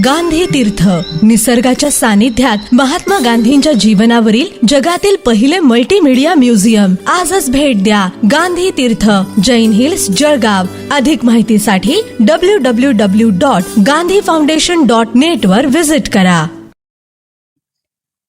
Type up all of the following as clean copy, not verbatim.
गांधी तीर्थ, निसर्गाच्या सानिध्यात महात्मा गांधींच्या जीवनावरील जगातील पहिले मल्टीमीडिया म्युझियम. आजच भेट द्या. गांधी तीर्थ, जैन हिल्स, जळगाव. अधिक माहितीसाठी www.gandhifoundation.net वर विजिट करा.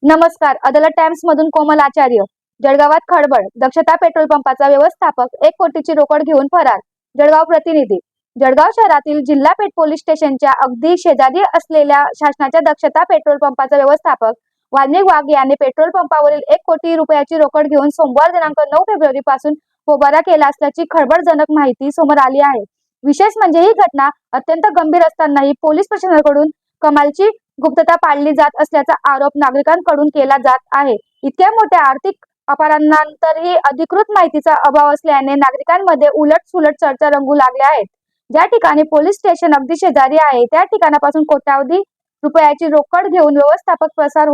नमस्कार. अदालत टाइम्स मधून कोमल आचार्य. जळगावात खळबळ, दक्षता पेट्रोल पंपाचा व्यवस्थापक 1 कोटीची रोकड घेऊन फरार. जळगाव प्रतिनिधी. जळगाव शहरातील जिल्हा पेठ पोलीस स्टेशनच्या अगदी शेजारी असलेल्या शासनाच्या दक्षता पेट्रोल पंपाचा व्यवस्थापक वाल्मिक वाघ याने पेट्रोल पंपावरील 1 कोटी रुपयाची रोकड घेऊन सोमवार दिनांक 9 फेब्रुवारी पासून पोबारा केला असल्याची खळबळजनक माहिती समोर आली आहे. विशेष म्हणजे ही घटना अत्यंत गंभीर असतानाही पोलीस प्रशासनाकडून कमालची गुप्तता पाळली जात असल्याचा आरोप नागरिकांकडून केला जात आहे. इतक्या मोठ्या आर्थिक अपराधानंतरही अधिकृत माहितीचा अभाव असल्याने नागरिकांमध्ये उलट-सुलट चर्चा रंगू लागल्या आहेत. ज्या ठिकाणी पोलीस स्टेशन अगदी शेजारी आहे त्या ठिकाणापासून कोट्यावधी रुपयाची रोकड घेऊन व्यवस्थापक पसार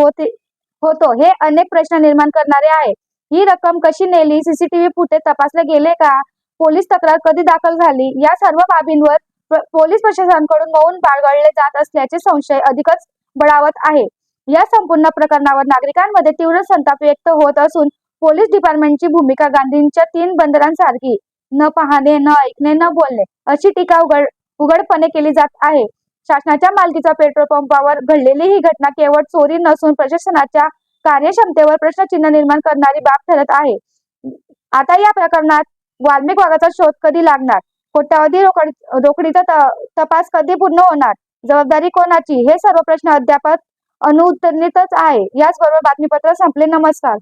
होतो हे अनेक प्रश्न निर्माण करणारे आहे. ही रक्कम कशी नेली? सीसीटीव्ही फुटेज तपासले गेले का? पोलीस तक्रार कधी दाखल झाली? या सर्व बाबींवर पोलीस प्रशासनाकडून मौन बाळगले जात असल्याचे संशय अधिकच बळावत आहे. या संपूर्ण प्रकरणावर नागरिकांमध्ये तीव्र संताप व्यक्त होत असून पोलीस डिपार्टमेंटची भूमिका गांधींच्या 3 बंधनांसारखी न पाहणे, न ऐकणे, न बोलणे अशी टीका उघडपणे केली जात आहे. शासनाच्या मालकीच्या पेट्रोल पंपावर घडलेली ही घटना केवळ चोरी नसून प्रशासनाच्या कार्यक्षमतेवर प्रश्नचिन्ह निर्माण करणारी बाब ठरत आहे. आता या प्रकरणात वाल्मिक वाघाचा शोध कधी लागणार? कोट्यावधी रोकडीचा तपास कधी पूर्ण होणार? जबाबदारी कोणाची? हे सर्व प्रश्न अद्याप अनुत्तरितच आहे. याचबरोबर बातमीपत्र संपले. नमस्कार.